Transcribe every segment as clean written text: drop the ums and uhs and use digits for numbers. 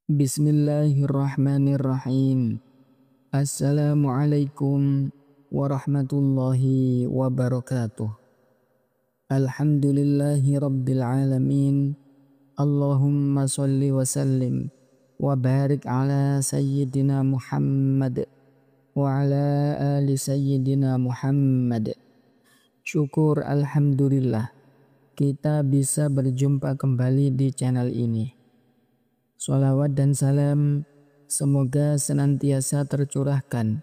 Bismillahirrahmanirrahim. Assalamualaikum warahmatullahi wabarakatuh. Alhamdulillahi rabbil alamin. Allahumma salli wa sallim wa barik ala sayyidina Muhammad wa ala ali sayyidina Muhammad. Syukur alhamdulillah kita bisa berjumpa kembali di channel ini. Sholawat dan salam semoga senantiasa tercurahkan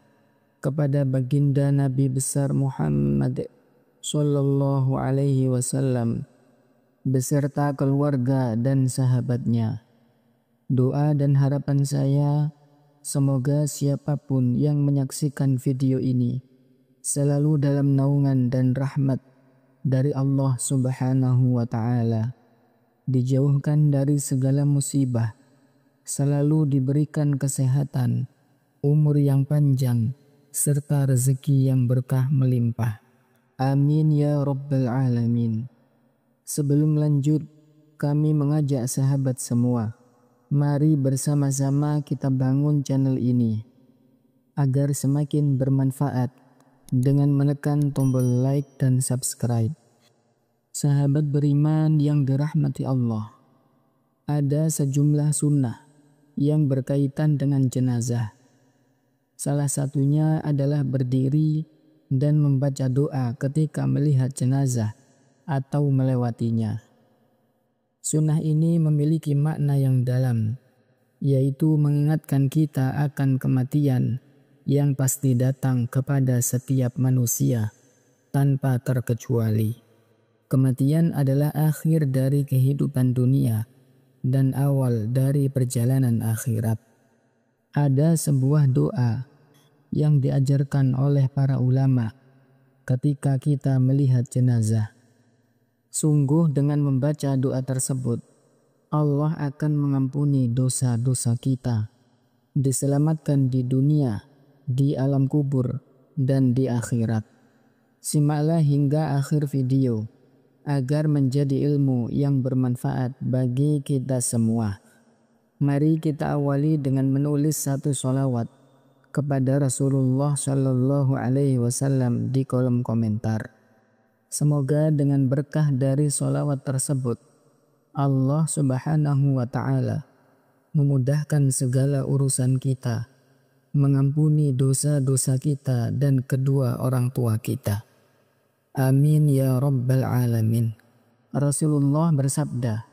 kepada baginda Nabi besar Muhammad Sallallahu Alaihi Wasallam beserta keluarga dan sahabatnya. Doa dan harapan saya semoga siapapun yang menyaksikan video ini selalu dalam naungan dan rahmat dari Allah Subhanahu wa Ta'ala, dijauhkan dari segala musibah, selalu diberikan kesehatan, umur yang panjang, serta rezeki yang berkah melimpah. Amin ya Rabbal Alamin. Sebelum lanjut, kami mengajak sahabat semua, mari bersama-sama kita bangun channel ini agar semakin bermanfaat dengan menekan tombol like dan subscribe. Sahabat beriman yang dirahmati Allah, ada sejumlah sunnah yang berkaitan dengan jenazah. Salah satunya adalah berdiri dan membaca doa ketika melihat jenazah atau melewatinya. Sunnah ini memiliki makna yang dalam, yaitu mengingatkan kita akan kematian yang pasti datang kepada setiap manusia tanpa terkecuali. Kematian adalah akhir dari kehidupan dunia dan awal dari perjalanan akhirat. Ada sebuah doa yang diajarkan oleh para ulama ketika kita melihat jenazah. Sungguh dengan membaca doa tersebut, Allah akan mengampuni dosa-dosa kita, diselamatkan di dunia, di alam kubur, dan di akhirat. Simaklah hingga akhir video agar menjadi ilmu yang bermanfaat bagi kita semua. Mari kita awali dengan menulis satu sholawat kepada Rasulullah Shallallahu Alaihi Wasallam di kolom komentar. Semoga dengan berkah dari sholawat tersebut, Allah Subhanahu wa Ta'ala memudahkan segala urusan kita, mengampuni dosa-dosa kita dan kedua orang tua kita. Amin ya Rabbal Alamin. Rasulullah bersabda,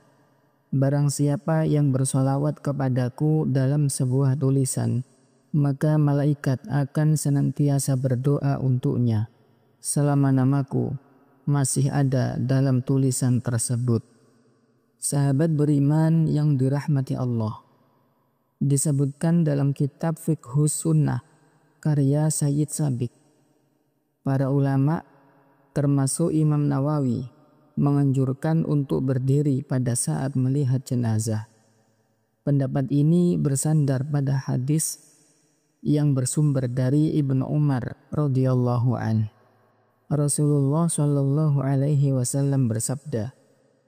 barang siapa yang bersolawat kepadaku dalam sebuah tulisan, maka malaikat akan senantiasa berdoa untuknya selama namaku masih ada dalam tulisan tersebut. Sahabat beriman yang dirahmati Allah, disebutkan dalam kitab Fiqhus Sunnah karya Sayyid Sabiq, para ulama termasuk Imam Nawawi menganjurkan untuk berdiri pada saat melihat jenazah. Pendapat ini bersandar pada hadis yang bersumber dari Ibnu Umar radhiyallahu an. Rasulullah Shallallahu Alaihi Wasallam bersabda,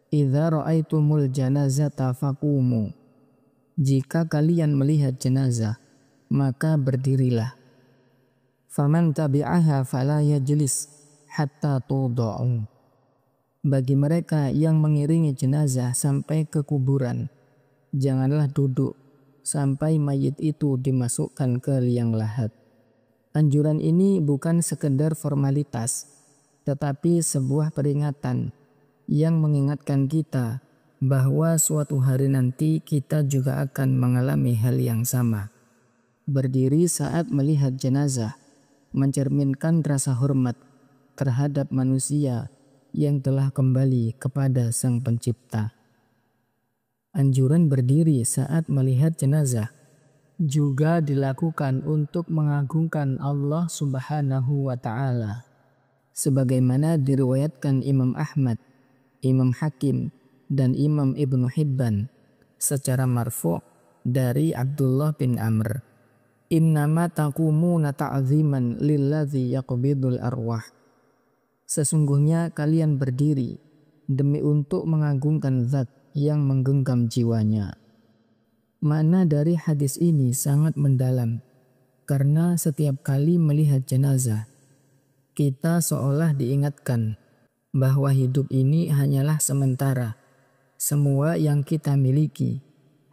"Idza ra'aitumul janazata faqumu." Jika kalian melihat jenazah, maka berdirilah. Faman tabi'aha fala yajlis hatta tuda'u. Bagi mereka yang mengiringi jenazah sampai ke kuburan, janganlah duduk sampai mayit itu dimasukkan ke liang lahat. Anjuran ini bukan sekedar formalitas, tetapi sebuah peringatan yang mengingatkan kita bahwa suatu hari nanti kita juga akan mengalami hal yang sama. Berdiri saat melihat jenazah mencerminkan rasa hormat terhadap manusia yang telah kembali kepada Sang Pencipta. Anjuran berdiri saat melihat jenazah juga dilakukan untuk mengagungkan Allah Subhanahu wa Ta'ala, sebagaimana diriwayatkan Imam Ahmad, Imam Hakim, dan Imam Ibnu Hibban secara marfu' dari Abdullah bin Amr. Innama taqumuna ta'ziman lilladzi yaqbidul arwah. Sesungguhnya kalian berdiri demi untuk mengagungkan zat yang menggenggam jiwanya. Makna dari hadis ini sangat mendalam, karena setiap kali melihat jenazah, kita seolah diingatkan bahwa hidup ini hanyalah sementara. Semua yang kita miliki,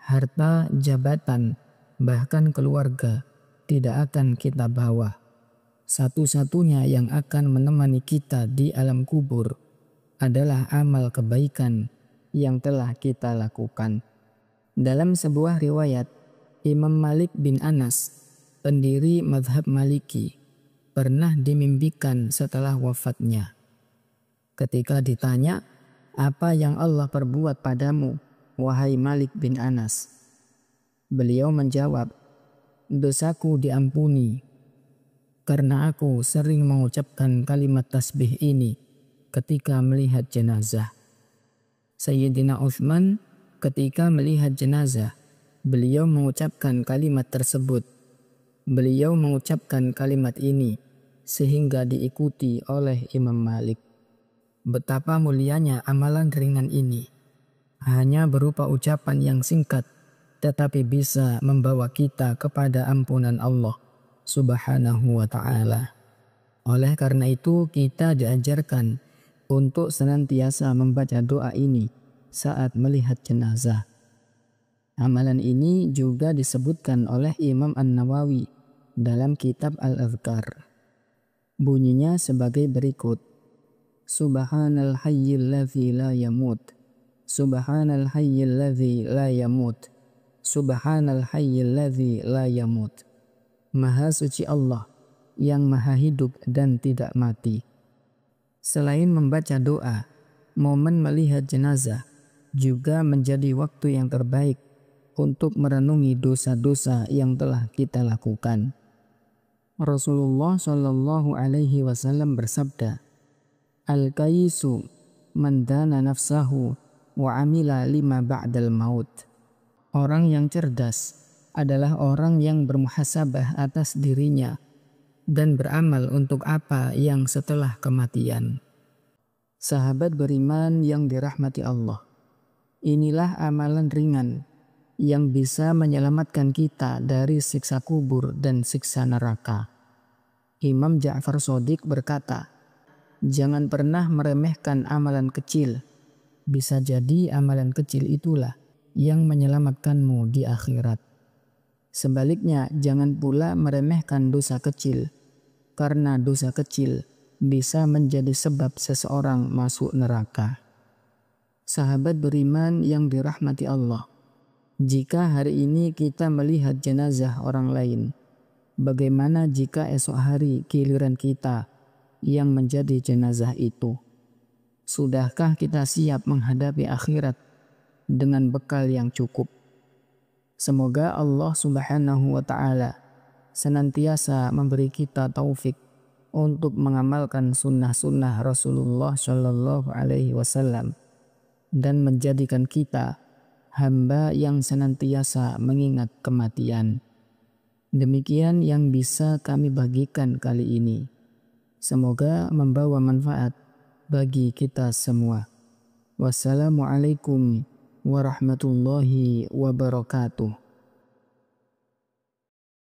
harta, jabatan, bahkan keluarga, tidak akan kita bawa. Satu-satunya yang akan menemani kita di alam kubur adalah amal kebaikan yang telah kita lakukan. Dalam sebuah riwayat, Imam Malik bin Anas, pendiri mazhab Maliki, pernah dimimpikan setelah wafatnya. Ketika ditanya, "Apa yang Allah perbuat padamu, wahai Malik bin Anas?" Beliau menjawab, "Dosaku diampuni, karena aku sering mengucapkan kalimat tasbih ini ketika melihat jenazah." Sayyidina Utsman ketika melihat jenazah, beliau mengucapkan kalimat tersebut. Beliau mengucapkan kalimat ini sehingga diikuti oleh Imam Malik. Betapa mulianya amalan ringan ini. Hanya berupa ucapan yang singkat, tetapi bisa membawa kita kepada ampunan Allah Subhanahu wa ta'ala. Oleh karena itu, kita diajarkan untuk senantiasa membaca doa ini saat melihat jenazah. Amalan ini juga disebutkan oleh Imam An-Nawawi dalam kitab Al-Adhkar. Bunyinya sebagai berikut. Subhanal hayyil ladzi la yamut. Subhanal hayyil ladzi la yamut. Subhanal hayyil ladzi la yamut. Maha suci Allah yang maha hidup dan tidak mati. Selain membaca doa, momen melihat jenazah juga menjadi waktu yang terbaik untuk merenungi dosa-dosa yang telah kita lakukan. Rasulullah Shallallahu Alaihi Wasallam bersabda, "Al-Kaisu man dana nafsahu wa amila lima ba'dal maut." Orang yang cerdas adalah orang yang bermuhasabah atas dirinya dan beramal untuk apa yang setelah kematian. Sahabat beriman yang dirahmati Allah, inilah amalan ringan yang bisa menyelamatkan kita dari siksa kubur dan siksa neraka. Imam Ja'far Shadiq berkata, "Jangan pernah meremehkan amalan kecil. Bisa jadi amalan kecil itulah yang menyelamatkanmu di akhirat. Sebaliknya, jangan pula meremehkan dosa kecil, karena dosa kecil bisa menjadi sebab seseorang masuk neraka." Sahabat beriman yang dirahmati Allah, jika hari ini kita melihat jenazah orang lain, bagaimana jika esok hari giliran kita yang menjadi jenazah itu? Sudahkah kita siap menghadapi akhirat dengan bekal yang cukup? Semoga Allah Subhanahu wa ta'ala senantiasa memberi kita taufik untuk mengamalkan sunnah-sunnah Rasulullah Shallallahu Alaihi Wasallam dan menjadikan kita hamba yang senantiasa mengingat kematian. Demikian yang bisa kami bagikan kali ini. Semoga membawa manfaat bagi kita semua. Wassalamualaikum warahmatullahi wabarakatuh.